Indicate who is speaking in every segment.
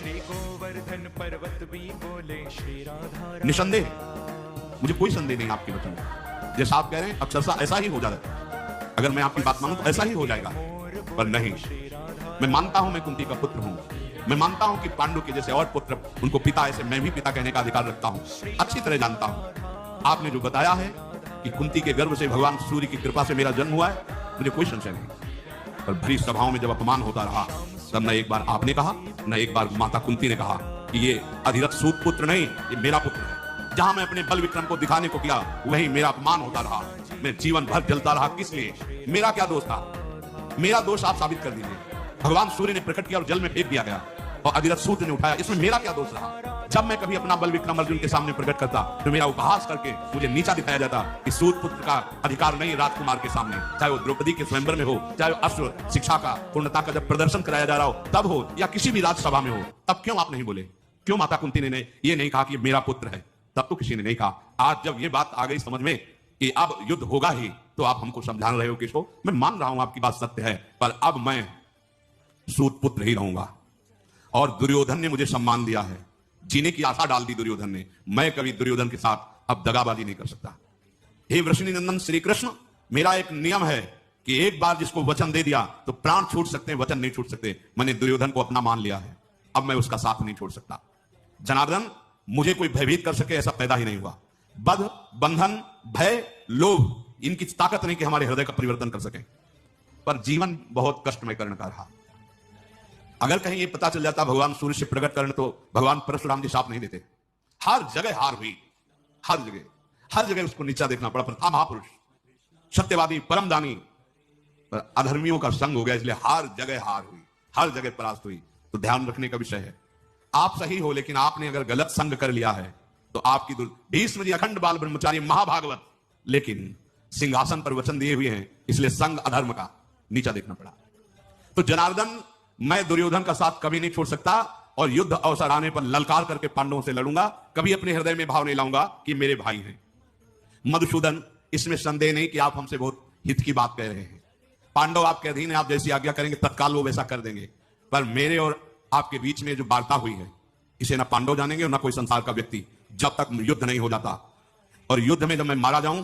Speaker 1: श्री गोवर्धन पर्वत भी बोले श्री राधा।
Speaker 2: निसंदेह मुझे कोई संदेह नहीं आपके वचन में, जैसा आप कह रहे हैं अक्षरशः ऐसा ही हो जाएगा। अगर मैं आपकी बात मानूं तो ऐसा ही हो जाएगा, पर नहीं, मैं मानता हूं मैं कुंती का पुत्र हूं। मैं मानता हूं कि पांडु के जैसे और पुत्र उनको पिता ऐसे मैं भी पिता कहने का अधिकार रखता हूं। अच्छी तरह जानता हूं आपने जो बताया है कि कुंती के गर्भ से भगवान सूर्य की कृपा से मेरा जन्म हुआ है, मुझे कोई संशय नहीं। पर भरी सभाओं में जब अपमान होता रहा तब न एक बार आपने कहा न एक बार माता कुंती ने कहा कि ये अधिरथ सूत पुत्र नहीं, ये मेरा पुत्र है। जहां मैं अपने बल विक्रम को दिखाने को किया वहीं मेरा अपमान होता रहा। मैं जीवन भर जलता रहा, किस लिए? मेरा क्या दोष था? मेरा दोष आप साबित कर दीजिए। भगवान सूर्य ने प्रकट किया और जल में फेंक दिया गया और अधिरथ सूत ने उठाया, इसमें मेरा क्या दोष रहा? जब मैं कभी अपना बल विक्रम अर्जुन के सामने प्रकट करता तो मेरा उपहास करके मुझे नीचा दिखाया जाता कि सूत पुत्र का अधिकार नहीं राजकुमार के सामने, चाहे वो द्रौपदी के स्वयंवर में हो, चाहे अश्व शिक्षा का पूर्णता का जब प्रदर्शन कराया जा रहा हो तब हो, या किसी भी राज्यसभा में हो, तब क्यों आप नहीं बोले? क्यों माता कुंती ने ये नहीं कहा कि मेरा पुत्र है? तब तो किसी ने नहीं कहा। आज जब ये बात आ गई समझ में कि अब युद्ध होगा ही, तो आप हमको समझा रहे हो किसको? मैं मान रहा हूं आपकी बात सत्य है, पर अब मैं सूत पुत्र ही रहूंगा। और दुर्योधन ने मुझे सम्मान दिया है, जीने की आशा डाल दी दुर्योधन ने। मैं कभी दुर्योधन के साथ अब दगाबाजी नहीं कर सकता। हे वृषणी नंदन श्री कृष्ण, मेरा एक नियम है कि एक बार जिसको वचन दे दिया तो प्राण छूट सकते हैं, वचन नहीं छूट सकते। मैंने दुर्योधन को अपना मान लिया है, अब मैं उसका साथ नहीं छोड़ सकता। जनार्दन, मुझे कोई भयभीत कर सके ऐसा पैदा ही नहीं हुआ। बध, बंधन, भय, लोभ, इनकी ताकत नहीं कि हमारे हृदय का परिवर्तन कर सके। पर जीवन बहुत कष्टमय करने का रहा। अगर कहीं ये पता चल जाता भगवान सूर्य से प्रकट करने, तो भगवान परशुराम जी साफ नहीं देते। हर जगह हार हुई, हर जगह उसको नीचा देखना पड़ा। पर था महापुरुष, सत्यवादी, परमदानी, पर अधर्मियों का संग हो गया, इसलिए हर जगह हार हुई, हर जगह परास्त हुई। तो ध्यान रखने का विषय है। आप सही हो, लेकिन आपने अगर गलत संग कर लिया है तो आपकी भीष्म जी अखंड बाल ब्रह्मचारी महाभागवत, लेकिन सिंहासन पर वचन दिए हुए हैं, इसलिए संग अधर्म का नीचा देखना पड़ा। तो जनार्दन, मैं दुर्योधन का साथ कभी नहीं छोड़ सकता और युद्ध अवसर आने पर ललकार करके पांडवों से लड़ूंगा। कभी अपने हृदय में भाव नहीं लाऊंगा कि मेरे भाई हैं। मधुसूदन, इसमें संदेह नहीं कि आप हमसे बहुत हित की बात कह रहे हैं। पांडव आपके अधीन है, आप जैसी आज्ञा करेंगे तत्काल वो वैसा कर देंगे। पर मेरे और आपके बीच में जो वार्ता हुई है, इसे ना पांडव जानेंगे और ना कोई संसार का व्यक्ति, जब तक युद्ध नहीं हो जाता। और युद्ध में जब मैं मारा जाऊं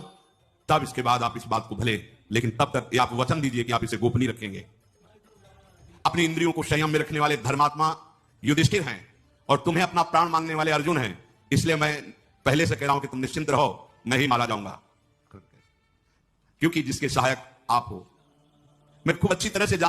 Speaker 2: तब इसके बाद आप इस बात को भले, लेकिन तब तक आप वचन दीजिए कि आप इसे गोपनीय रखेंगे। अपनी इंद्रियों को संयम में रखने वाले धर्मात्मा युधिष्ठिर हैं और तुम्हें अपना प्राण मांगने वाले अर्जुन हैं। इसलिए मैं पहले से कह रहा हूं कि तुम निश्चिंत रहो, मैं ही मारा जाऊंगा, क्योंकि जिसके सहायक आप हो। मैं खूब अच्छी तरह से